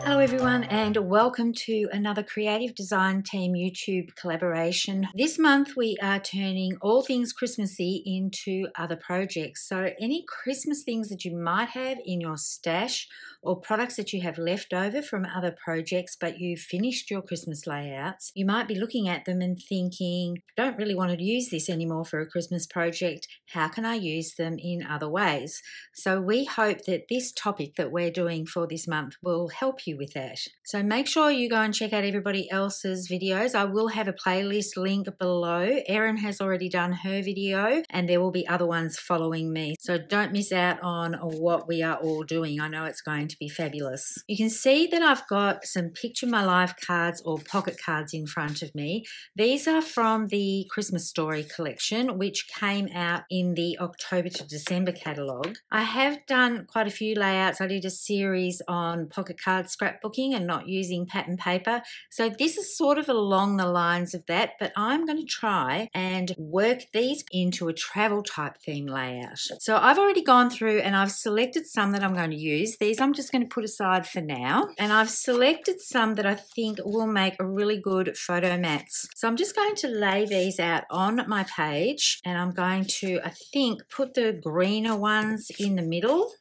Hello everyone and welcome to another Creative Design Team YouTube collaboration. This month we are turning all things Christmassy into other projects. So any Christmas things that you might have in your stash or products that you have left over from other projects but you've finished your Christmas layouts, you might be looking at them and thinking, don't really want to use this anymore for a Christmas project. How can I use them in other ways? So we hope that this topic that we're doing for this month will help you with that. So make sure you go and check out everybody else's videos. I will have a playlist link below. Erin has already done her video and there will be other ones following me. So don't miss out on what we are all doing. I know it's going to be fabulous. You can see that I've got some Picture My Life cards or pocket cards in front of me. These are from the Christmas Story collection, which came out in the October to December catalogue. I have done quite a few layouts. I did a series on pocket card scrapbooking and not using pattern paper. So this is sort of along the lines of that, but I'm going to try and work these into a travel type theme layout. So I've already gone through and I've selected some that I'm going to use. These I'm just going to put aside for now. And I've selected some that I think will make a really good photo mats. So I'm just going to lay these out on my page and I'm going to, I think, put the greener ones in the middle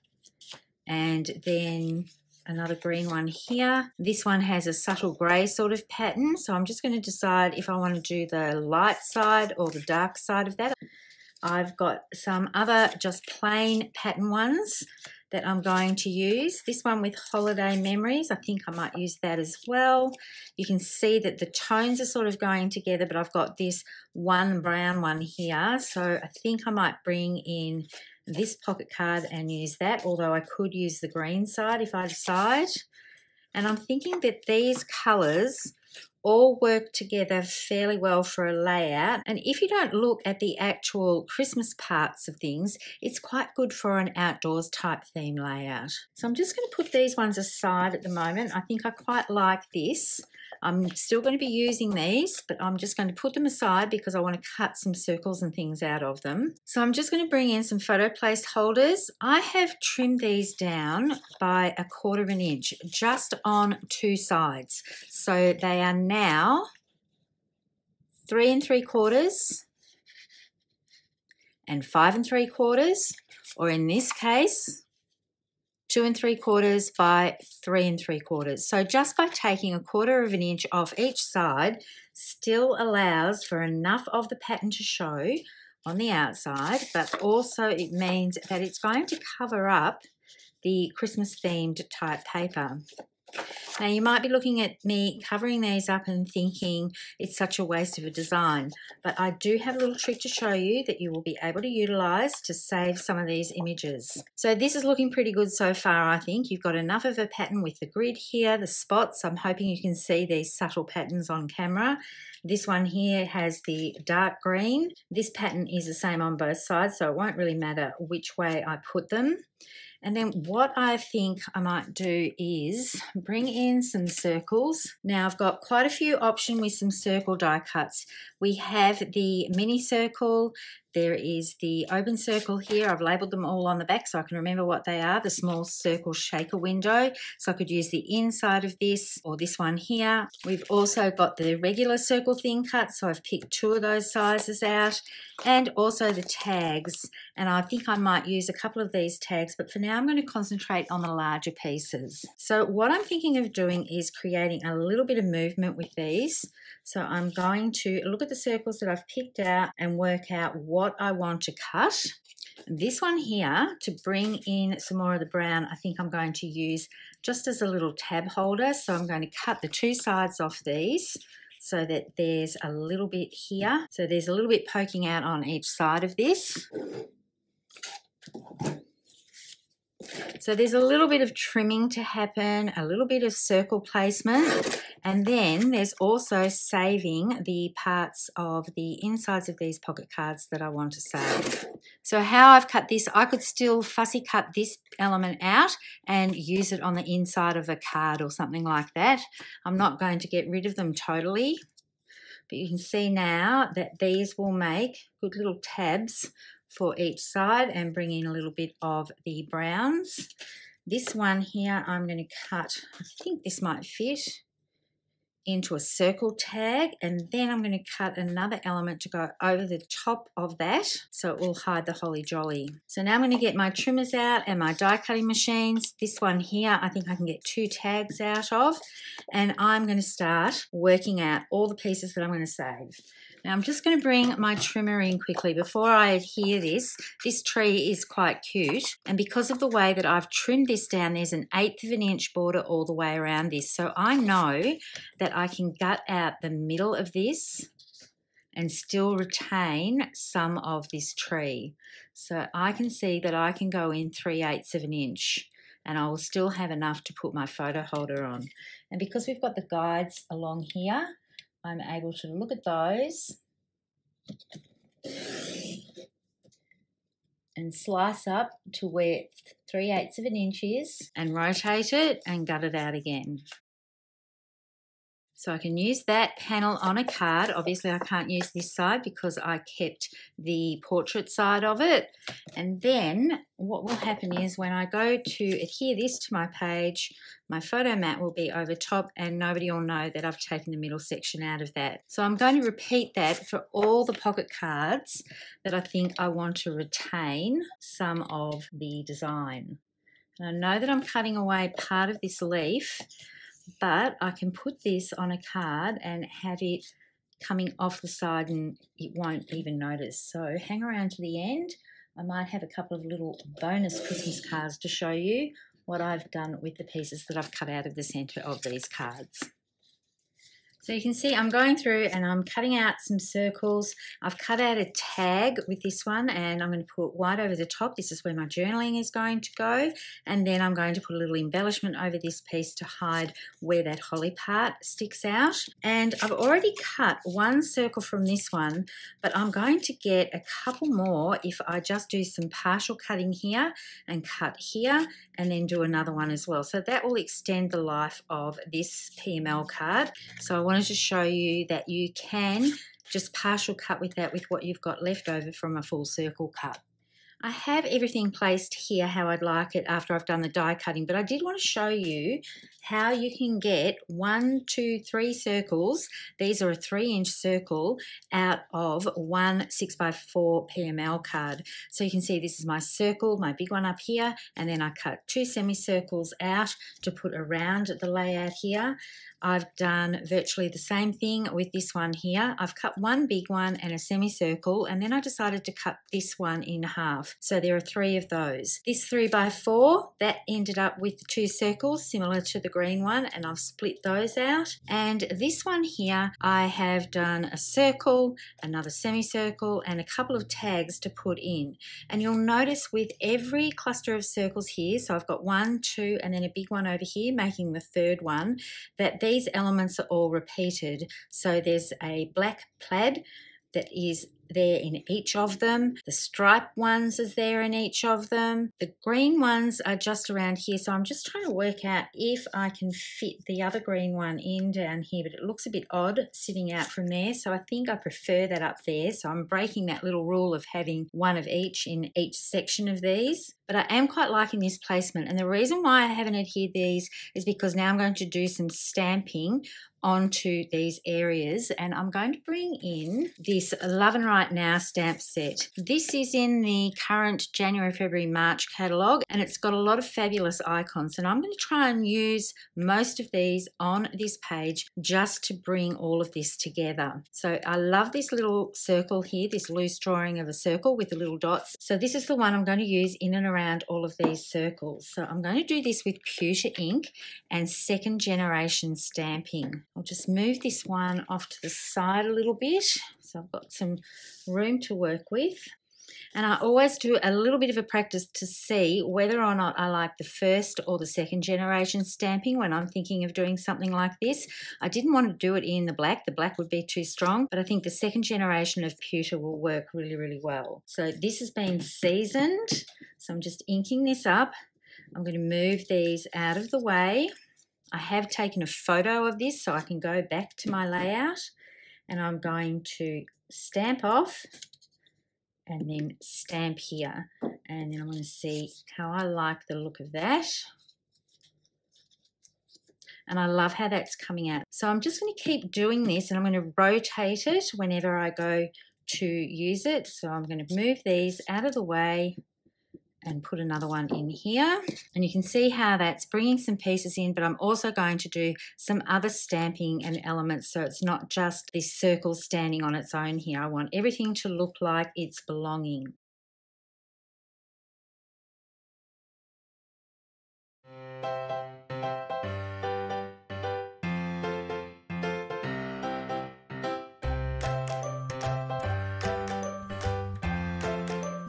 and then another green one here. This one has a subtle grey sort of pattern, so I'm just going to decide if I want to do the light side or the dark side of that. I've got some other just plain pattern ones that I'm going to use. This one with holiday memories, I think I might use that as well. You can see that the tones are sort of going together, but I've got this one brown one here, so I think I might bring in this pocket card and use that, although I could use the green side if I decide. And I'm thinking that these colours all work together fairly well for a layout, and if you don't look at the actual Christmas parts of things, it's quite good for an outdoors type theme layout. So I'm just going to put these ones aside at the moment. I think I quite like this. I'm still going to be using these, but I'm just going to put them aside because I want to cut some circles and things out of them. So I'm just going to bring in some photo place holders. I have trimmed these down by 1/4 inch just on two sides. So they are now 3 3/4 and 5 3/4, or in this case, 2 3/4 by 3 3/4. So just by taking 1/4 inch off each side still allows for enough of the pattern to show on the outside, but also it means that it's going to cover up the Christmas themed type paper. Now you might be looking at me covering these up and thinking it's such a waste of a design, but I do have a little trick to show you that you will be able to utilise to save some of these images. So this is looking pretty good so far, I think. You've got enough of a pattern with the grid here, the spots. I'm hoping you can see these subtle patterns on camera. This one here has the dark green. This pattern is the same on both sides, so it won't really matter which way I put them. And then what I think I might do is bring in some circles. Now I've got quite a few options with some circle die cuts. We have the mini circle, there is the open circle here. I've labelled them all on the back so I can remember what they are. The small circle shaker window. So I could use the inside of this or this one here. We've also got the regular circle thin cut, so I've picked 2 of those sizes out, and also the tags. And I think I might use a couple of these tags, but for now I'm going to concentrate on the larger pieces. So what I'm thinking of doing is creating a little bit of movement with these. So I'm going to look at the circles that I've picked out and work out what I want to cut. This one here, to bring in some more of the brown, I think I'm going to use just as a little tab holder. So I'm going to cut the 2 sides off these so that there's a little bit here. So there's a little bit poking out on each side of this. So there's a little bit of trimming to happen, a little bit of circle placement, and then there's also saving the parts of the insides of these pocket cards that I want to save. So how I've cut this, I could still fussy cut this element out and use it on the inside of a card or something like that. I'm not going to get rid of them totally, but you can see now that these will make good little tabs for each side and bring in a little bit of the browns. This one here, I'm going to cut, I think this might fit, into a circle tag, and then I'm going to cut another element to go over the top of that so it will hide the holly jolly. So now I'm going to get my trimmers out and my die cutting machines. This one here I think I can get 2 tags out of, and I'm going to start working out all the pieces that I'm going to save. Now I'm just going to bring my trimmer in quickly before I adhere this. This tree is quite cute, and because of the way that I've trimmed this down, there's an 1/8 of an inch border all the way around this. So I know that I can gut out the middle of this and still retain some of this tree. So I can see that I can go in 3/8 of an inch and I will still have enough to put my photo holder on. And because we've got the guides along here, I'm able to look at those and slice up to where 3/8 of an inch is and rotate it and gut it out again. So I can use that panel on a card. Obviously I can't use this side because I kept the portrait side of it. And then what will happen is when I go to adhere this to my page, my photo mat will be over top and nobody will know that I've taken the middle section out of that. So I'm going to repeat that for all the pocket cards that I think I want to retain some of the design. And I know that I'm cutting away part of this leaf, but I can put this on a card and have it coming off the side and it won't even notice. So hang around to the end. I might have a couple of little bonus Christmas cards to show you what I've done with the pieces that I've cut out of the centre of these cards. So you can see I'm going through and I'm cutting out some circles. I've cut out a tag with this one and I'm going to put white over the top. This is where my journaling is going to go. And then I'm going to put a little embellishment over this piece to hide where that holly part sticks out. And I've already cut one circle from this one, but I'm going to get a couple more if I just do some partial cutting here and cut here and then do another one as well. So that will extend the life of this PML card. So I wanted to show you that you can just partial cut with that with what you've got left over from a full circle cut. I have everything placed here how I'd like it after I've done the die cutting, but I did want to show you how you can get 1, 2, 3 circles. These are a 3-inch circle out of one 6x4 PML card. So you can see this is my circle, my big one up here, and then I cut 2 semicircles out to put around the layout here. I've done virtually the same thing with this one here. I've cut one big one and a semicircle, and then I decided to cut this one in half. So there are 3 of those. This 3x4, that ended up with the 2 circles similar to the green one, and I've split those out. And this one here, I have done a circle, another semicircle, and a couple of tags to put in. And you'll notice with every cluster of circles here, so I've got 1, 2, and then a big one over here, making the 3rd one, that these elements are all repeated. So there's a black plaid that is there in each of them. The stripe ones is there in each of them. The green ones are just around here. So I'm just trying to work out if I can fit the other green one in down here, but it looks a bit odd sitting out from there. So I think I prefer that up there. So I'm breaking that little rule of having one of each in each section of these. But I am quite liking this placement. And the reason why I haven't adhered these is because now I'm going to do some stamping onto these areas, and I'm going to bring in this Love and Right Now stamp set. This is in the current January, February, March catalogue, and it's got a lot of fabulous icons, and I'm going to try and use most of these on this page just to bring all of this together. So I love this little circle here, this loose drawing of a circle with the little dots. So this is the one I'm going to use in and around all of these circles. So I'm going to do this with Pewter ink and 2nd generation stamping. I'll just move this one off to the side a little bit so I've got some room to work with. And I always do a little bit of a practice to see whether or not I like the 1st or the 2nd generation stamping when I'm thinking of doing something like this. I didn't want to do it in the black would be too strong, but I think the 2nd generation of pewter will work really, really well. So this has been seasoned, so I'm just inking this up. I'm going to move these out of the way. I have taken a photo of this so I can go back to my layout, and I'm going to stamp off and then stamp here, and then I'm going to see how I like the look of that. And I love how that's coming out. So I'm just going to keep doing this, and I'm going to rotate it whenever I go to use it. So I'm going to move these out of the way and put another one in here. And you can see how that's bringing some pieces in, but I'm also going to do some other stamping and elements, so it's not just this circle standing on its own here. I want everything to look like it's belonging.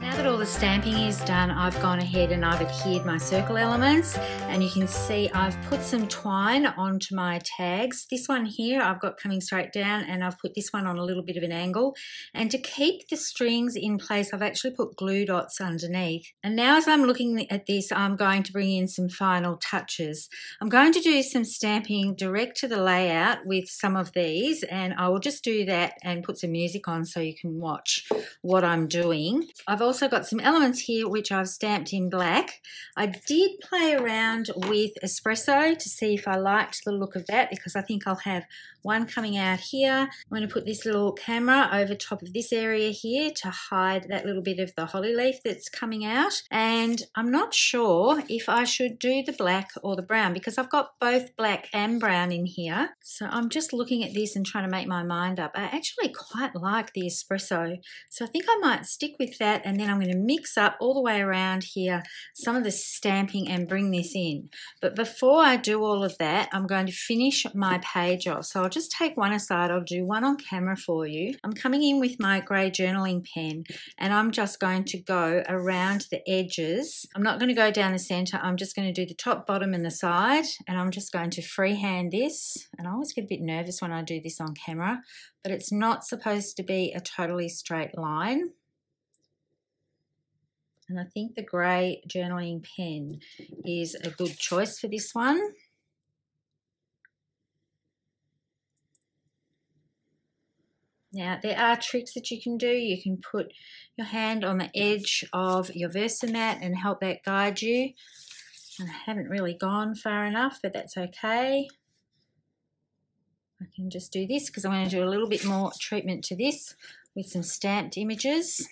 Now that all the stamping is done, I've gone ahead and I've adhered my circle elements, and you can see I've put some twine onto my tags. This one here I've got coming straight down, and I've put this one on a little bit of an angle. And to keep the strings in place, I've actually put glue dots underneath. And now as I'm looking at this, I'm going to bring in some final touches. I'm going to do some stamping direct to the layout with some of these, and I will just do that and put some music on so you can watch what I'm doing. I've also got some elements here which I've stamped in black. I did play around with espresso to see if I liked the look of that, because I think I'll have one coming out here. I'm going to put this little camera over top of this area here to hide that little bit of the holly leaf that's coming out. And I'm not sure if I should do the black or the brown, because I've got both black and brown in here. So I'm just looking at this and trying to make my mind up. I actually quite like the espresso, so I think I might stick with that, and then I'm going to mix up all the way around here some of the stamping and bring this in. But before I do all of that, I'm going to finish my page off. So I'll just take one aside. I'll do one on camera for you. I'm coming in with my grey journaling pen, and I'm just going to go around the edges. I'm not going to go down the centre. I'm just going to do the top, bottom and the side, and I'm just going to freehand this. And I always get a bit nervous when I do this on camera, but it's not supposed to be a totally straight line. And I think the grey journaling pen is a good choice for this one. Now, there are tricks that you can do. You can put your hand on the edge of your Versamat and help that guide you. And I haven't really gone far enough, but that's okay. I can just do this because I'm going to do a little bit more treatment to this with some stamped images,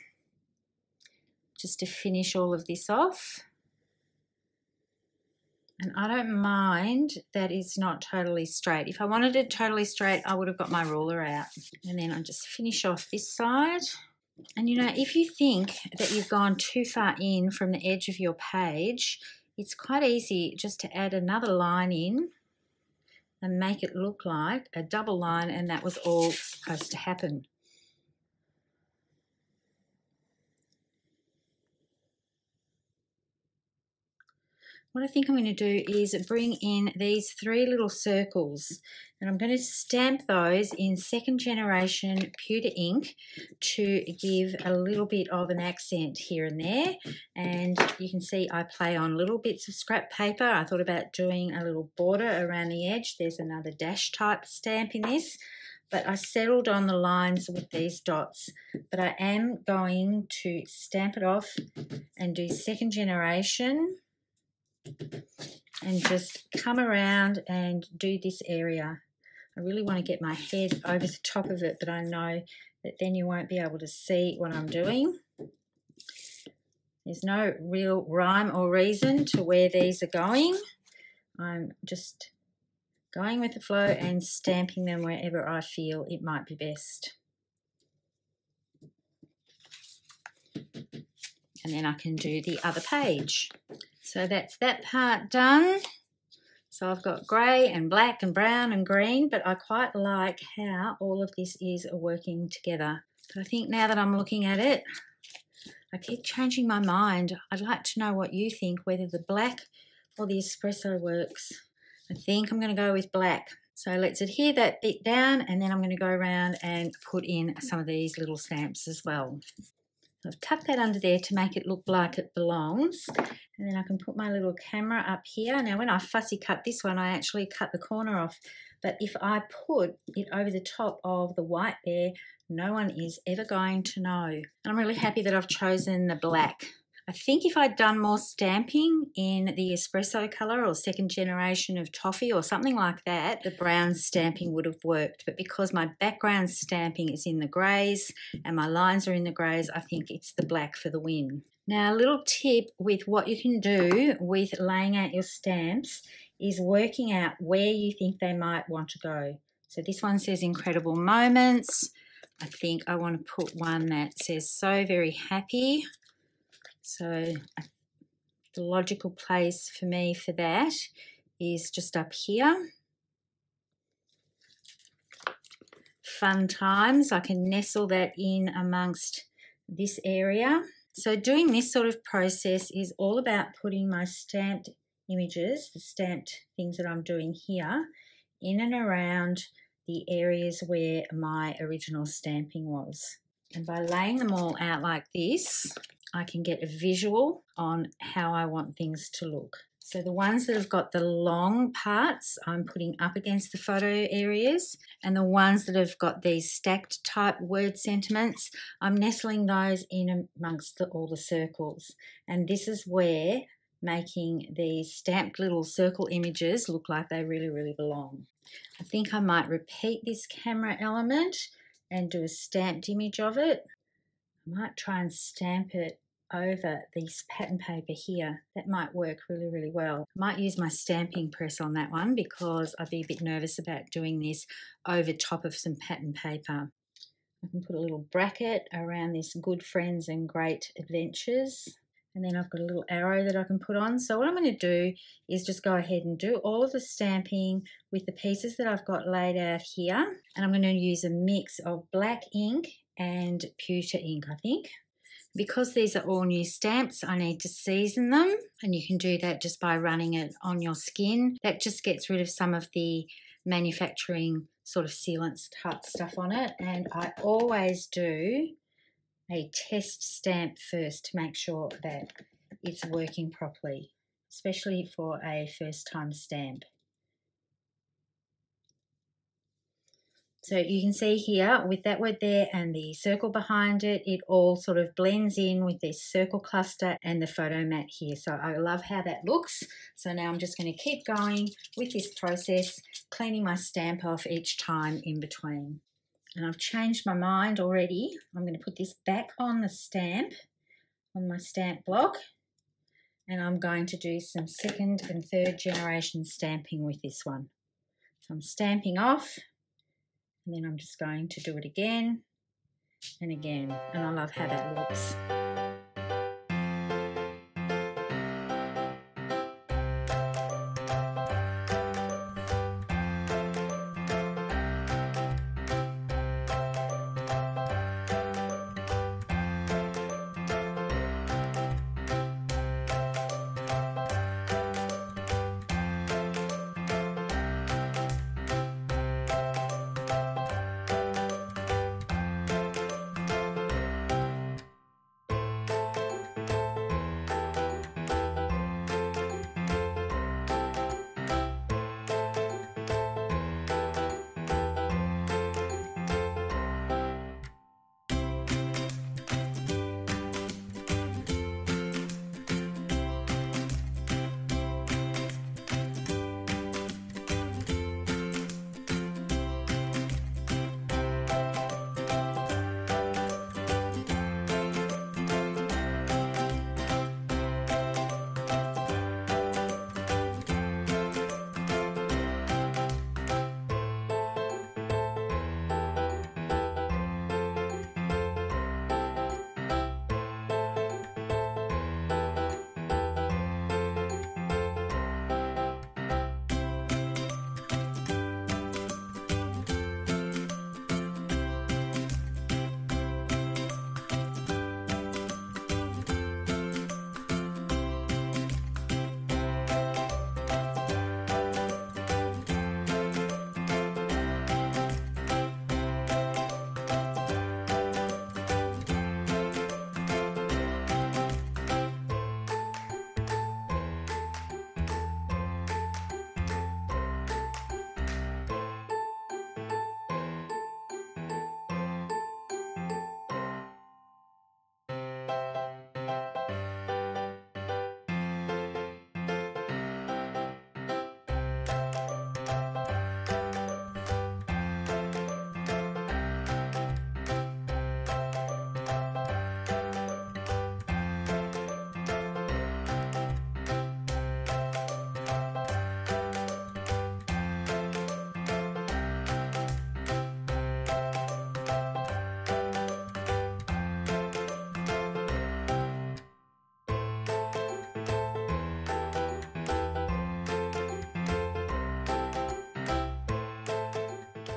just to finish all of this off. And I don't mind that it's not totally straight. If I wanted it totally straight, I would have got my ruler out. And then I'll just finish off this side. And you know, if you think that you've gone too far in from the edge of your page, it's quite easy just to add another line in and make it look like a double line, and that was all supposed to happen. What I think I'm going to do is bring in these three little circles, and I'm going to stamp those in second generation pewter ink to give a little bit of an accent here and there. And you can see I play on little bits of scrap paper. I thought about doing a little border around the edge. There's another dash type stamp in this, but I settled on the lines with these dots. But I am going to stamp it off and do second generation and just come around and do this area. I really want to get my head over the top of it, but I know that then you won't be able to see what I'm doing. There's no real rhyme or reason to where these are going. I'm just going with the flow and stamping them wherever I feel it might be best. And then I can do the other page. So that's that part done. So I've got grey and black and brown and green, but I quite like how all of this is working together. But I think now that I'm looking at it, I keep changing my mind. I'd like to know what you think, whether the black or the espresso works. I think I'm going to go with black. So let's adhere that bit down, and then I'm going to go around and put in some of these little stamps as well. I've tucked that under there to make it look like it belongs, and then I can put my little camera up here. Now when I fussy cut this one, I actually cut the corner off, but if I put it over the top of the white there, no one is ever going to know. And I'm really happy that I've chosen the black. I think if I'd done more stamping in the espresso colour or second generation of toffee or something like that, the brown stamping would have worked. But because my background stamping is in the greys and my lines are in the greys, I think it's the black for the win. Now, a little tip with what you can do with laying out your stamps is working out where you think they might want to go. So this one says incredible moments. I think I want to put one that says so very happy. So the logical place for me for that is just up here. Fun times, I can nestle that in amongst this area. So doing this sort of process is all about putting my stamped images, the stamped things that I'm doing here, in and around the areas where my original stamping was. And by laying them all out like this, I can get a visual on how I want things to look. So the ones that have got the long parts, I'm putting up against the photo areas, and the ones that have got these stacked type word sentiments, I'm nestling those in amongst all the circles. And this is where making these stamped little circle images look like they really, really belong. I think I might repeat this camera element and do a stamped image of it. I might try and stamp it over this pattern paper here. That might work really, really well. I might use my stamping press on that one because I'd be a bit nervous about doing this over top of some pattern paper. I can put a little bracket around this good friends and great adventures. And then I've got a little arrow that I can put on. So what I'm going to do is just go ahead and do all of the stamping with the pieces that I've got laid out here. And I'm going to use a mix of black ink and pewter ink, I think. Because these are all new stamps, I need to season them. And you can do that just by running it on your skin. That just gets rid of some of the manufacturing sort of sealant type stuff on it. And I always do a test stamp first to make sure that it's working properly, especially for a first time stamp. So you can see here with that word there and the circle behind it, it all sort of blends in with this circle cluster and the photo mat here. So I love how that looks. So now I'm just going to keep going with this process, cleaning my stamp off each time in between. And I've changed my mind already. I'm going to put this back on the stamp, on my stamp block, and I'm going to do some second and third generation stamping with this one. So I'm stamping off, and then I'm just going to do it again and again, and I love how that looks.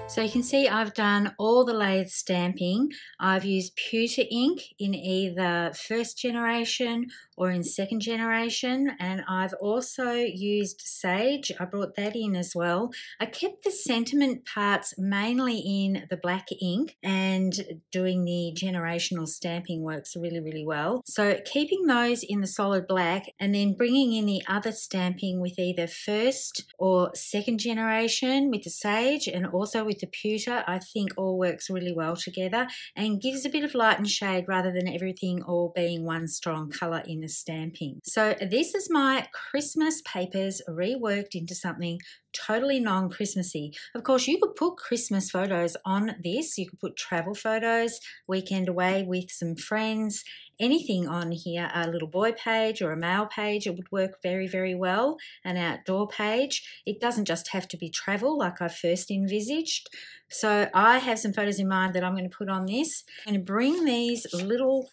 So you can see I've done all the lathe stamping. I've used pewter ink in either first generation or in second generation, and I've also used sage. I brought that in as well. I kept the sentiment parts mainly in the black ink, and doing the generational stamping works really, really well. So keeping those in the solid black and then bringing in the other stamping with either first or second generation with the sage and also with the pewter, I think all works really well together and gives a bit of light and shade rather than everything all being one strong colour in the stamping. So this is my Christmas papers reworked into something totally non-Christmassy. Of course, you could put Christmas photos on this. You could put travel photos, weekend away with some friends, anything on here, a little boy page or a male page, it would work very, very well. An outdoor page. It doesn't just have to be travel like I first envisaged. So I have some photos in mind that I'm going to put on this. I'm going to bring these little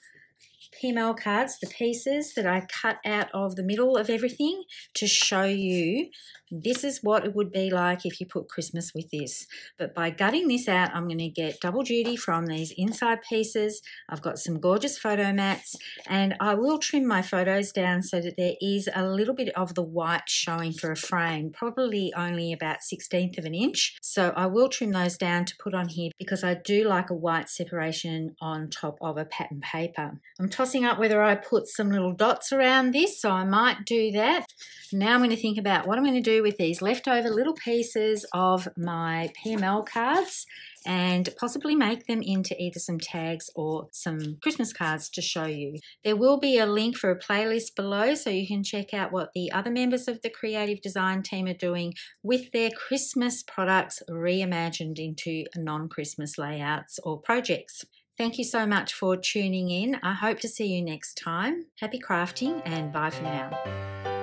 PML cards, the pieces that I cut out of the middle of everything, to show you this is what it would be like if you put Christmas with this. But by gutting this out, I'm going to get double duty from these inside pieces. I've got some gorgeous photo mats, and I will trim my photos down so that there is a little bit of the white showing for a frame, probably only about 1/16 of an inch. So I will trim those down to put on here because I do like a white separation on top of a pattern paper. I'm tossing up whether I put some little dots around this, so I might do that. Now I'm going to think about what I'm going to do with these leftover little pieces of my PML cards and possibly make them into either some tags or some Christmas cards to show you. There will be a link for a playlist below so you can check out what the other members of the creative design team are doing with their Christmas products reimagined into non-Christmas layouts or projects. Thank you so much for tuning in. I hope to see you next time. Happy crafting and bye for now.